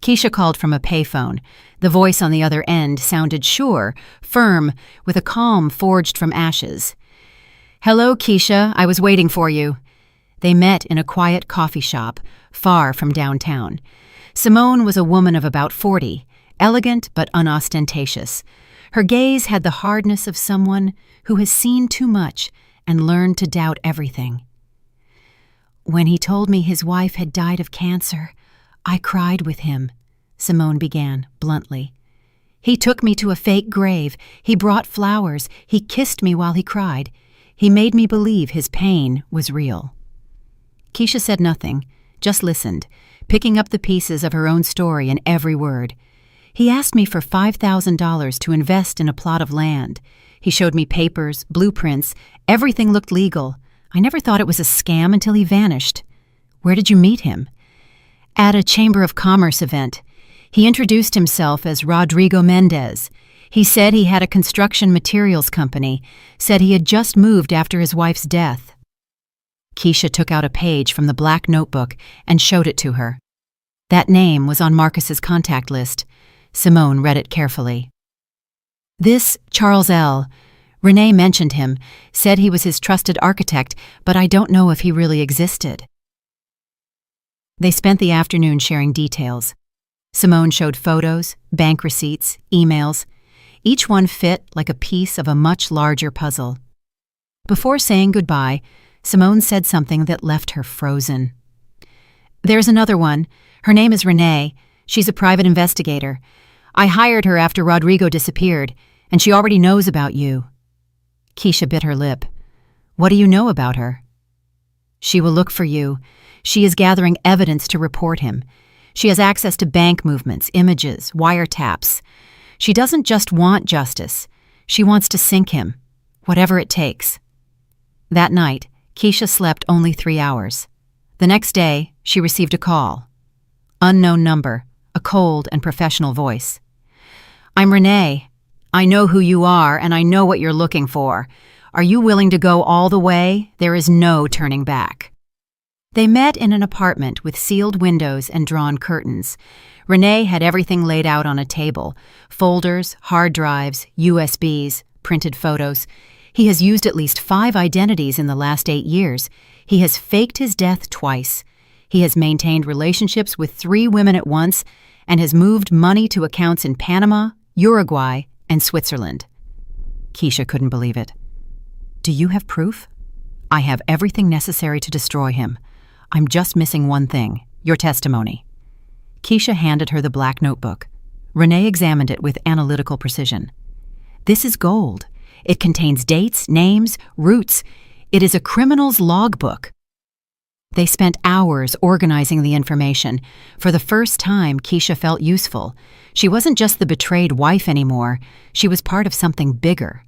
Keisha called from a payphone. The voice on the other end sounded sure, firm, with a calm forged from ashes. Hello, Keisha. I was waiting for you. They met in a quiet coffee shop, far from downtown. Simone was a woman of about 40, elegant but unostentatious. Her gaze had the hardness of someone who has seen too much and learned to doubt everything. When he told me his wife had died of cancer, I cried with him, Simone began bluntly. He took me to a fake grave. He brought flowers. He kissed me while he cried. He made me believe his pain was real. Keisha said nothing, just listened, picking up the pieces of her own story in every word. He asked me for $5,000 to invest in a plot of land. He showed me papers, blueprints. Everything looked legal. I never thought it was a scam until he vanished. Where did you meet him? At a Chamber of Commerce event. He introduced himself as Rodrigo Mendez. He said he had a construction materials company, said he had just moved after his wife's death. Keisha took out a page from the black notebook and showed it to her. That name was on Marcus's contact list. Simone read it carefully. This Charles L. Renee mentioned him, said he was his trusted architect, but I don't know if he really existed. They spent the afternoon sharing details. Simone showed photos, bank receipts, emails. Each one fit like a piece of a much larger puzzle. Before saying goodbye, Simone said something that left her frozen. There's another one. Her name is Renee. She's a private investigator. I hired her after Rodrigo disappeared, and she already knows about you. Keisha bit her lip. What do you know about her? She will look for you. She is gathering evidence to report him. She has access to bank movements, images, wiretaps. She doesn't just want justice. She wants to sink him, whatever it takes. That night, Keisha slept only 3 hours. The next day, she received a call. Unknown number, a cold and professional voice. I'm Renee. I know who you are and I know what you're looking for. Are you willing to go all the way? There is no turning back. They met in an apartment with sealed windows and drawn curtains. Renee had everything laid out on a table: folders, hard drives, USBs, printed photos. He has used at least 5 identities in the last 8 years. He has faked his death twice. He has maintained relationships with 3 women at once and has moved money to accounts in Panama, Uruguay, and Switzerland. Keisha couldn't believe it. Do you have proof? I have everything necessary to destroy him. I'm just missing one thing, your testimony. Keisha handed her the black notebook. Renee examined it with analytical precision. This is gold. It contains dates, names, routes. It is a criminal's logbook. They spent hours organizing the information. For the first time, Keisha felt useful. She wasn't just the betrayed wife anymore. She was part of something bigger.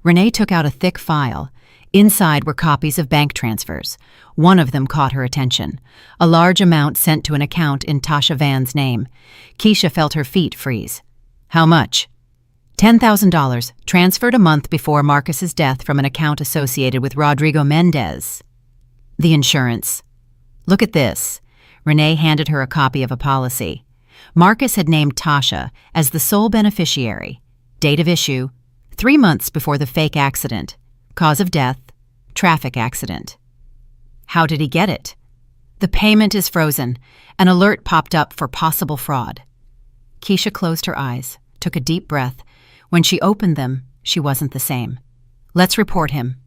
Renee took out a thick file. Inside were copies of bank transfers. One of them caught her attention. A large amount sent to an account in Tasha Van's name. Keisha felt her feet freeze. How much? $10,000, transferred a month before Marcus's death from an account associated with Rodrigo Mendez. The insurance. Look at this. Renee handed her a copy of a policy. Marcus had named Tasha as the sole beneficiary. Date of issue, 3 months before the fake accident. Cause of death, traffic accident. How did he get it? The payment is frozen. An alert popped up for possible fraud. Keisha closed her eyes, took a deep breath. When she opened them, she wasn't the same. Let's report him.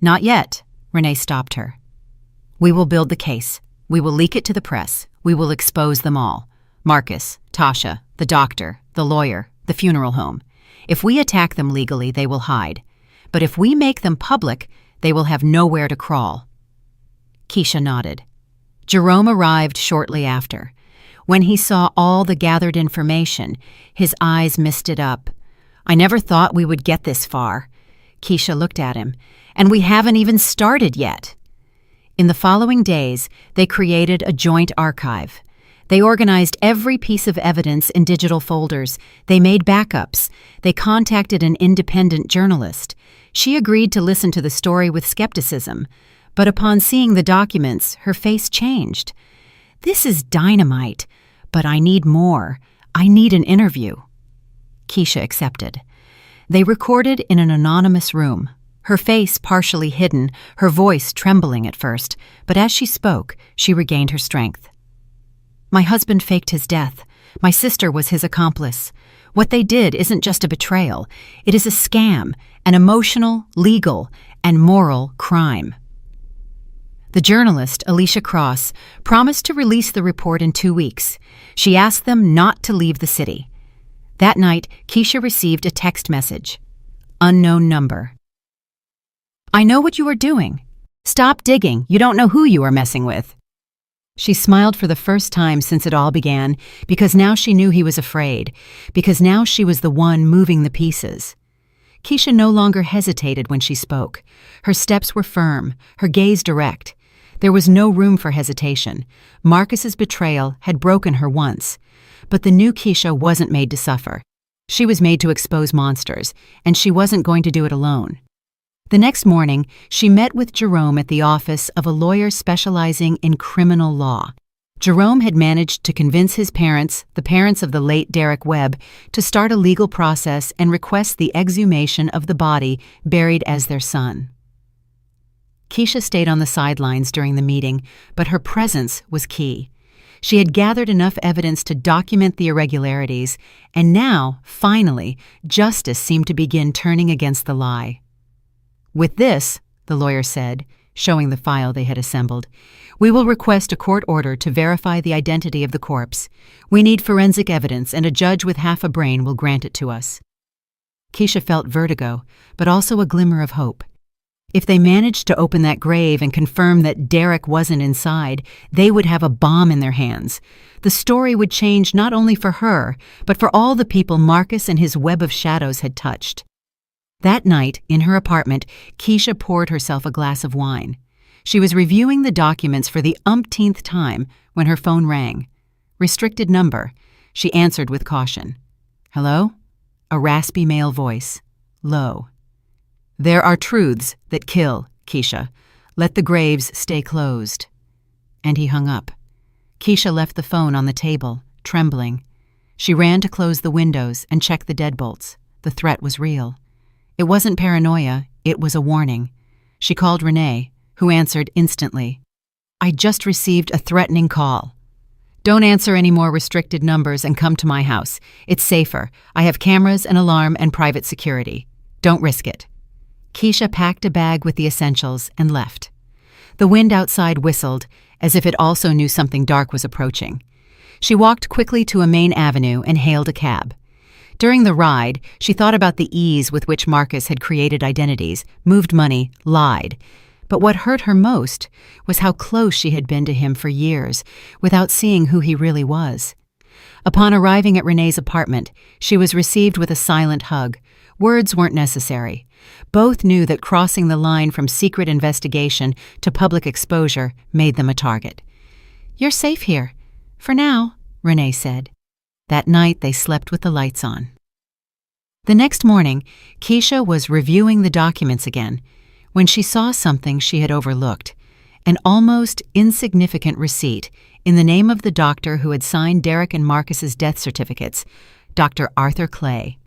Not yet, Renee stopped her. We will build the case. We will leak it to the press. We will expose them all. Marcus, Tasha, the doctor, the lawyer, the funeral home. If we attack them legally, they will hide. But if we make them public, they will have nowhere to crawl. Keisha nodded. Jerome arrived shortly after. When he saw all the gathered information, his eyes misted up. I never thought we would get this far. Keisha looked at him. And we haven't even started yet. In the following days, they created a joint archive. They organized every piece of evidence in digital folders. They made backups. They contacted an independent journalist. She agreed to listen to the story with skepticism, but upon seeing the documents, her face changed. This is dynamite, but I need more. I need an interview. Keisha accepted. They recorded in an anonymous room, her face partially hidden, her voice trembling at first, but as she spoke, she regained her strength. My husband faked his death. My sister was his accomplice. What they did isn't just a betrayal. It is a scam, an emotional, legal, and moral crime. The journalist, Alicia Cross, promised to release the report in 2 weeks. She asked them not to leave the city. That night, Keisha received a text message. Unknown number. I know what you are doing. Stop digging. You don't know who you are messing with. She smiled for the first time since it all began, because now she knew he was afraid, because now she was the one moving the pieces. Keisha no longer hesitated when she spoke. Her steps were firm, her gaze direct. There was no room for hesitation. Marcus's betrayal had broken her once. But the new Keisha wasn't made to suffer. She was made to expose monsters, and she wasn't going to do it alone. The next morning, she met with Jerome at the office of a lawyer specializing in criminal law. Jerome had managed to convince his parents, the parents of the late Derek Webb, to start a legal process and request the exhumation of the body buried as their son. Keisha stayed on the sidelines during the meeting, but her presence was key. She had gathered enough evidence to document the irregularities, and now, finally, justice seemed to begin turning against the lie. With this, the lawyer said, showing the file they had assembled, we will request a court order to verify the identity of the corpse. We need forensic evidence, and a judge with half a brain will grant it to us. Keisha felt vertigo, but also a glimmer of hope. If they managed to open that grave and confirm that Derek wasn't inside, they would have a bomb in their hands. The story would change not only for her, but for all the people Marcus and his web of shadows had touched. That night, in her apartment, Keisha poured herself a glass of wine. She was reviewing the documents for the umpteenth time when her phone rang. Restricted number. She answered with caution. "Hello?" A raspy male voice. Low. "There are truths that kill, Keisha. Let the graves stay closed." And he hung up. Keisha left the phone on the table, trembling. She ran to close the windows and check the deadbolts. The threat was real. It wasn't paranoia, it was a warning. She called Renee, who answered instantly. "I just received a threatening call." "Don't answer any more restricted numbers and come to my house. It's safer. I have cameras, an alarm, and private security. Don't risk it." Keisha packed a bag with the essentials and left. The wind outside whistled, as if it also knew something dark was approaching. She walked quickly to a main avenue and hailed a cab. During the ride, she thought about the ease with which Marcus had created identities, moved money, lied. But what hurt her most was how close she had been to him for years, without seeing who he really was. Upon arriving at Renee's apartment, she was received with a silent hug. Words weren't necessary. Both knew that crossing the line from secret investigation to public exposure made them a target. "You're safe here. For now," Renee said. That night they slept with the lights on. The next morning, Keisha was reviewing the documents again when she saw something she had overlooked, an almost insignificant receipt in the name of the doctor who had signed Derek and Marcus's death certificates, Dr. Arthur Clay.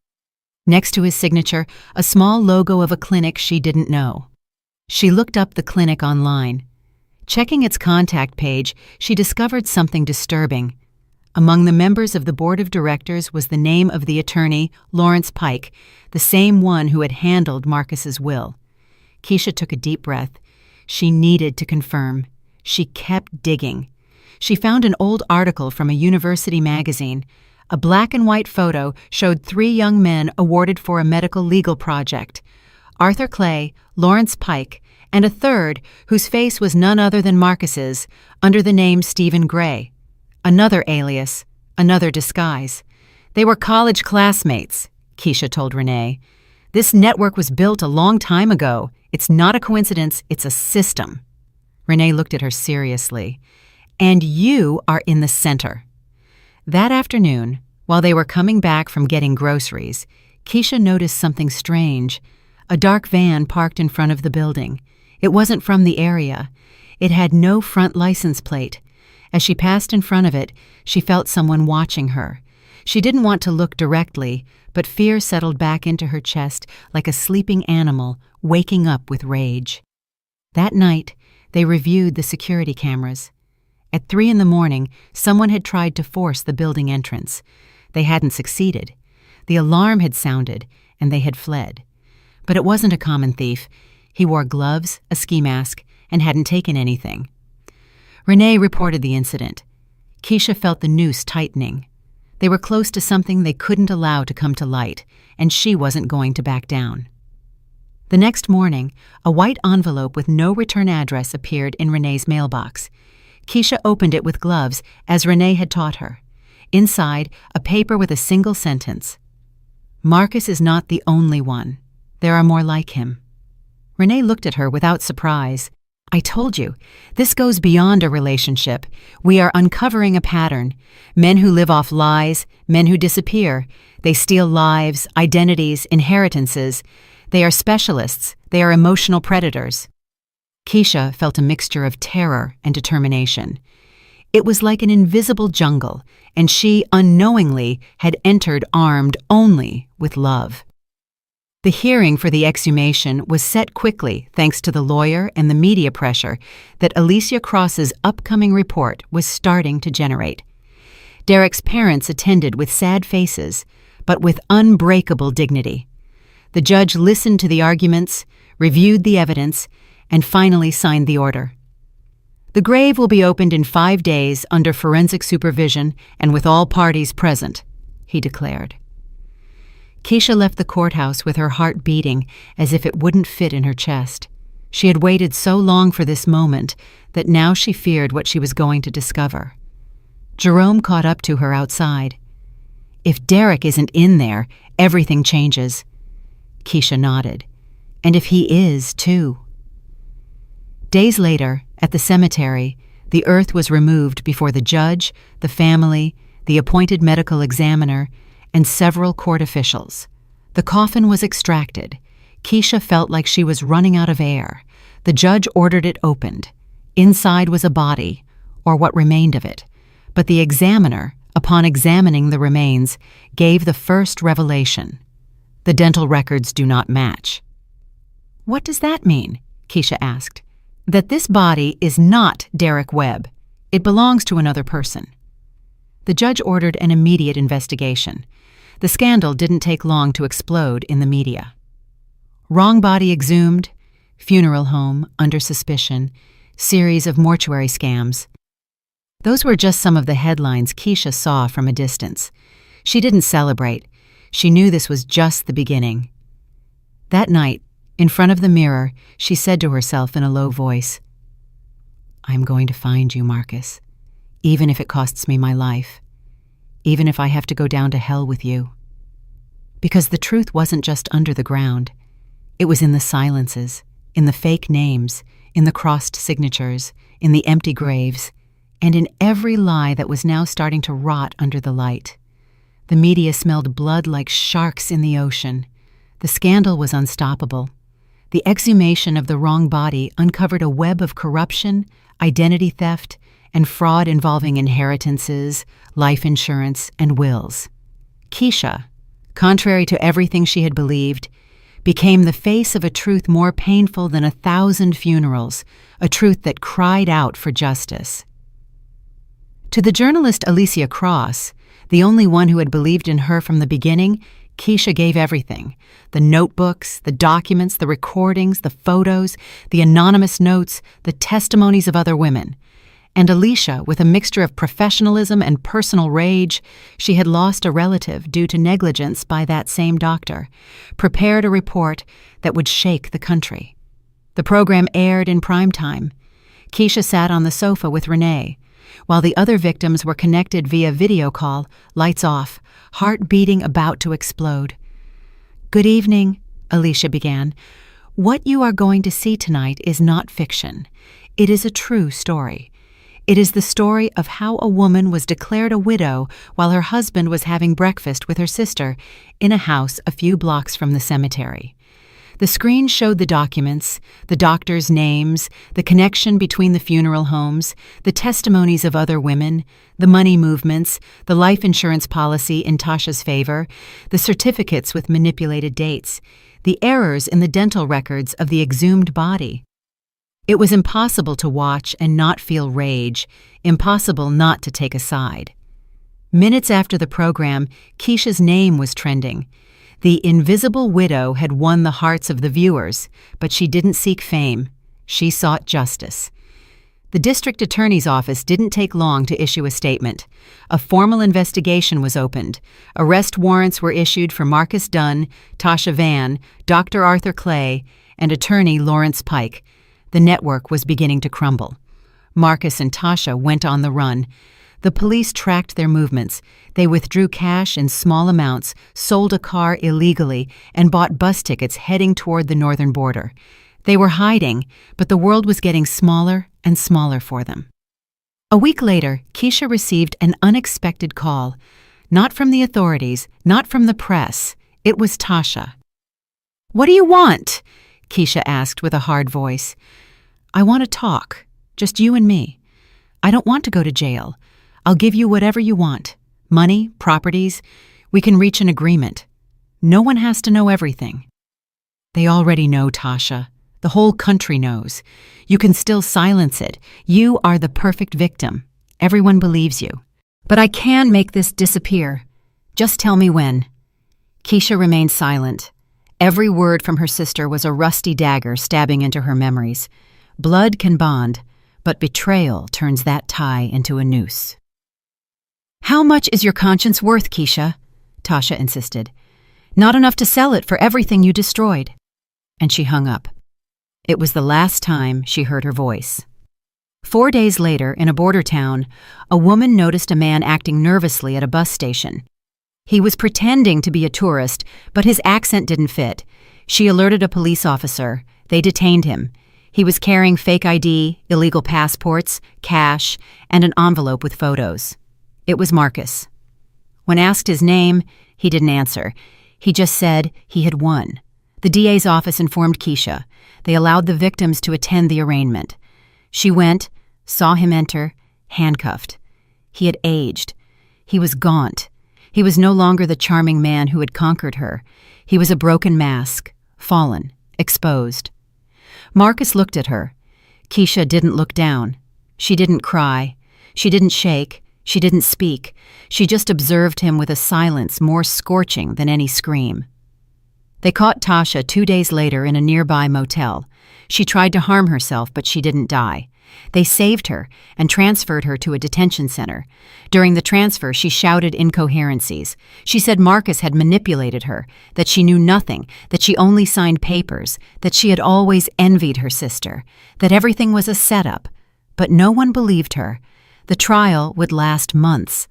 Next to his signature, a small logo of a clinic she didn't know. She looked up the clinic online. Checking its contact page, she discovered something disturbing. Among the members of the board of directors was the name of the attorney, Lawrence Pike, the same one who had handled Marcus's will. Keisha took a deep breath. She needed to confirm. She kept digging. She found an old article from a university magazine. A black and white photo showed 3 young men awarded for a medical legal project. Arthur Clay, Lawrence Pike, and a third whose face was none other than Marcus's, under the name Stephen Gray. Another alias, another disguise. They were college classmates, Keisha told Renee. This network was built a long time ago. It's not a coincidence, it's a system. Renee looked at her seriously. And you are in the center. That afternoon, while they were coming back from getting groceries, Keisha noticed something strange. A dark van parked in front of the building. It wasn't from the area. It had no front license plate. As she passed in front of it, she felt someone watching her. She didn't want to look directly, but fear settled back into her chest like a sleeping animal waking up with rage. That night, they reviewed the security cameras. At 3 a.m, someone had tried to force the building entrance. They hadn't succeeded. The alarm had sounded, and they had fled. But it wasn't a common thief. He wore gloves, a ski mask, and hadn't taken anything. Renee reported the incident. Keisha felt the noose tightening. They were close to something they couldn't allow to come to light, and she wasn't going to back down. The next morning, a white envelope with no return address appeared in Renee's mailbox. Keisha opened it with gloves, as Renee had taught her. Inside, a paper with a single sentence. Marcus is not the only one. There are more like him. Renee looked at her without surprise. I told you, this goes beyond a relationship. We are uncovering a pattern. Men who live off lies, men who disappear. They steal lives, identities, inheritances. They are specialists. They are emotional predators. Keisha felt a mixture of terror and determination. It was like an invisible jungle, and she, unknowingly, had entered armed only with love. The hearing for the exhumation was set quickly thanks to the lawyer and the media pressure that Alicia Cross's upcoming report was starting to generate. Derek's parents attended with sad faces, but with unbreakable dignity. The judge listened to the arguments, reviewed the evidence, and finally signed the order. The grave will be opened in 5 days under forensic supervision and with all parties present, he declared. Keisha left the courthouse with her heart beating as if it wouldn't fit in her chest. She had waited so long for this moment that now she feared what she was going to discover. Jerome caught up to her outside. "If Derek isn't in there, everything changes." Keisha nodded. "And if he is, too." Days later, at the cemetery, the earth was removed before the judge, the family, the appointed medical examiner, and several court officials. The coffin was extracted. Keisha felt like she was running out of air. The judge ordered it opened. Inside was a body, or what remained of it. But the examiner, upon examining the remains, gave the first revelation. The dental records do not match. "What does that mean?" Keisha asked. "That this body is not Derek Webb. It belongs to another person." The judge ordered an immediate investigation. The scandal didn't take long to explode in the media. Wrong body exhumed, funeral home under suspicion, series of mortuary scams. Those were just some of the headlines Keisha saw from a distance. She didn't celebrate. She knew this was just the beginning. That night, in front of the mirror, she said to herself in a low voice, "I'm going to find you, Marcus, even if it costs me my life, even if I have to go down to hell with you." Because the truth wasn't just under the ground. It was in the silences, in the fake names, in the crossed signatures, in the empty graves, and in every lie that was now starting to rot under the light. The media smelled blood like sharks in the ocean. The scandal was unstoppable. The exhumation of the wrong body uncovered a web of corruption, identity theft, and fraud involving inheritances, life insurance, and wills. Keisha, contrary to everything she had believed, became the face of a truth more painful than 1,000 funerals, a truth that cried out for justice. To the journalist Alicia Cross, the only one who had believed in her from the beginning, Keisha gave everything: the notebooks, the documents, the recordings, the photos, the anonymous notes, the testimonies of other women. And Alicia, with a mixture of professionalism and personal rage, she had lost a relative due to negligence by that same doctor, prepared a report that would shake the country. The program aired in prime time. Keisha sat on the sofa with Renee, while the other victims were connected via video call, lights off, heart beating about to explode. "Good evening," Alicia began. "What you are going to see tonight is not fiction. It is a true story. It is the story of how a woman was declared a widow while her husband was having breakfast with her sister in a house a few blocks from the cemetery. The screen showed the documents, the doctors' names, the connection between the funeral homes, the testimonies of other women, the money movements, the life insurance policy in Tasha's favor, the certificates with manipulated dates, the errors in the dental records of the exhumed body. It was impossible to watch and not feel rage, impossible not to take a side. Minutes after the program, Keisha's name was trending. The invisible widow had won the hearts of the viewers, but she didn't seek fame. She sought justice. The district attorney's office didn't take long to issue a statement. A formal investigation was opened. Arrest warrants were issued for Marcus Dunn, Tasha Vann, Dr. Arthur Clay, and attorney Lawrence Pike. The network was beginning to crumble. Marcus and Tasha went on the run. The police tracked their movements. They withdrew cash in small amounts, sold a car illegally, and bought bus tickets heading toward the northern border. They were hiding, but the world was getting smaller and smaller for them. A week later, Keisha received an unexpected call. Not from the authorities, not from the press. It was Tasha. "What do you want?" Keisha asked with a hard voice. "I want to talk, just you and me. I don't want to go to jail. I'll give you whatever you want. Money, properties. We can reach an agreement. No one has to know everything." "They already know, Tasha. The whole country knows. You can still silence it. You are the perfect victim. Everyone believes you. But I can make this disappear. Just tell me when." Keisha remained silent. Every word from her sister was a rusty dagger stabbing into her memories. Blood can bond, but betrayal turns that tie into a noose. "How much is your conscience worth, Keisha?" Tasha insisted. Not enough to sell it for everything you destroyed." And she hung up. It was the last time she heard her voice. 4 days later, in a border town, a woman noticed a man acting nervously at a bus station. He was pretending to be a tourist, but his accent didn't fit. She alerted a police officer. They detained him. He was carrying fake ID, illegal passports, cash, and an envelope with photos. It was Marcus. When asked his name, he didn't answer. He just said he had won. The DA's office informed Keisha. They allowed the victims to attend the arraignment. She went, saw him enter, handcuffed. He had aged. He was gaunt. He was no longer the charming man who had conquered her. He was a broken mask, fallen, exposed. Marcus looked at her. Keisha didn't look down. She didn't cry. She didn't shake. She didn't speak. She just observed him with a silence more scorching than any scream. They caught Tasha 2 days later in a nearby motel. She tried to harm herself, but she didn't die. They saved her and transferred her to a detention center. During the transfer, she shouted incoherencies. She said Marcus had manipulated her, that she knew nothing, that she only signed papers, that she had always envied her sister, that everything was a setup. But no one believed her. The trial would last months.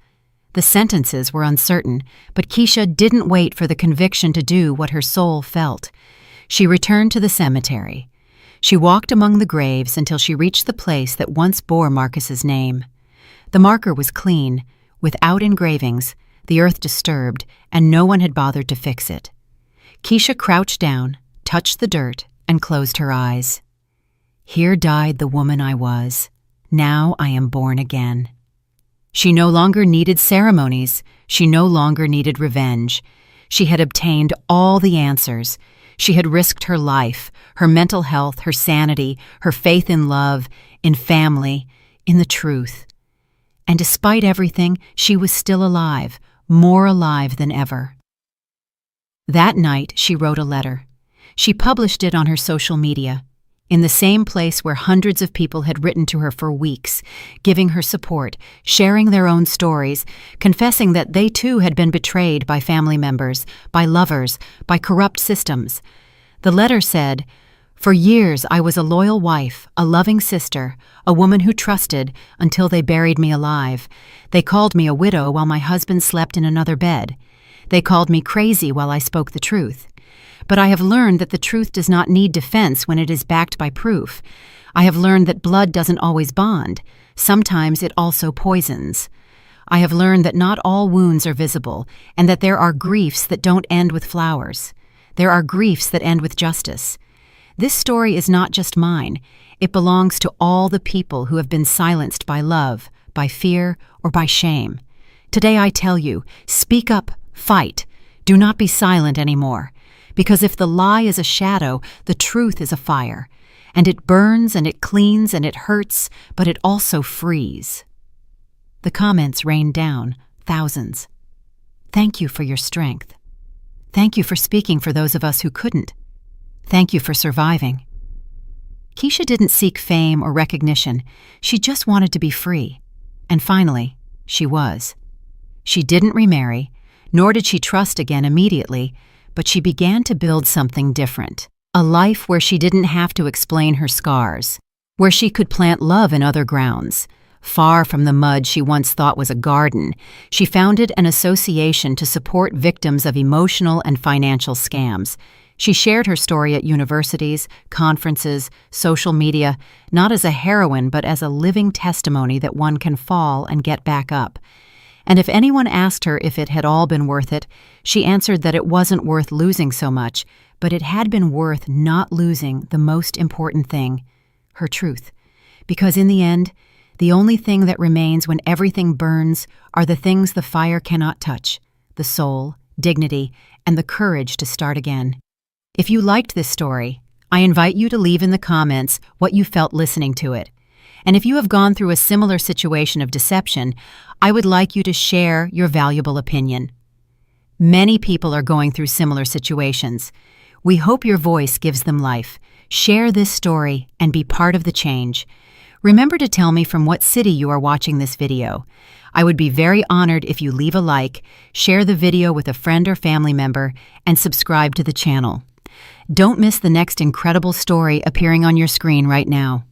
The sentences were uncertain, but Keisha didn't wait for the conviction to do what her soul felt. She returned to the cemetery. She walked among the graves until she reached the place that once bore Marcus's name. The marker was clean, without engravings, the earth disturbed, and no one had bothered to fix it. Keisha crouched down, touched the dirt, and closed her eyes. Here died the woman I was. Now I am born again. She no longer needed ceremonies. She no longer needed revenge. She had obtained all the answers. She had risked her life, her mental health, her sanity, her faith in love, in family, in the truth. And despite everything, she was still alive, more alive than ever. That night, she wrote a letter. She published it on her social media, in the same place where hundreds of people had written to her for weeks, giving her support, sharing their own stories, confessing that they too had been betrayed by family members, by lovers, by corrupt systems. The letter said, "For years I was a loyal wife, a loving sister, a woman who trusted until they buried me alive. They called me a widow while my husband slept in another bed. They called me crazy while I spoke the truth. But I have learned that the truth does not need defense when it is backed by proof. I have learned that blood doesn't always bond. Sometimes it also poisons. I have learned that not all wounds are visible, and that there are griefs that don't end with flowers. There are griefs that end with justice. This story is not just mine. It belongs to all the people who have been silenced by love, by fear, or by shame. Today I tell you, speak up, fight. Do not be silent anymore. Because if the lie is a shadow, the truth is a fire. And it burns and it cleans and it hurts, but it also frees." The comments rained down, thousands. Thank you for your strength. Thank you for speaking for those of us who couldn't. Thank you for surviving. Keisha didn't seek fame or recognition. She just wanted to be free. And finally, she was. She didn't remarry, nor did she trust again immediately, but she began to build something different. A life where she didn't have to explain her scars, where she could plant love in other grounds. Far from the mud she once thought was a garden, she founded an association to support victims of emotional and financial scams. She shared her story at universities, conferences, social media, not as a heroine but as a living testimony that one can fall and get back up. And if anyone asked her if it had all been worth it, she answered that it wasn't worth losing so much, but it had been worth not losing the most important thing, her truth. Because in the end, the only thing that remains when everything burns are the things the fire cannot touch, the soul, dignity, and the courage to start again. If you liked this story, I invite you to leave in the comments what you felt listening to it. And if you have gone through a similar situation of deception, I would like you to share your valuable opinion. Many people are going through similar situations. We hope your voice gives them life. Share this story and be part of the change. Remember to tell me from what city you are watching this video. I would be very honored if you leave a like, share the video with a friend or family member, and subscribe to the channel. Don't miss the next incredible story appearing on your screen right now.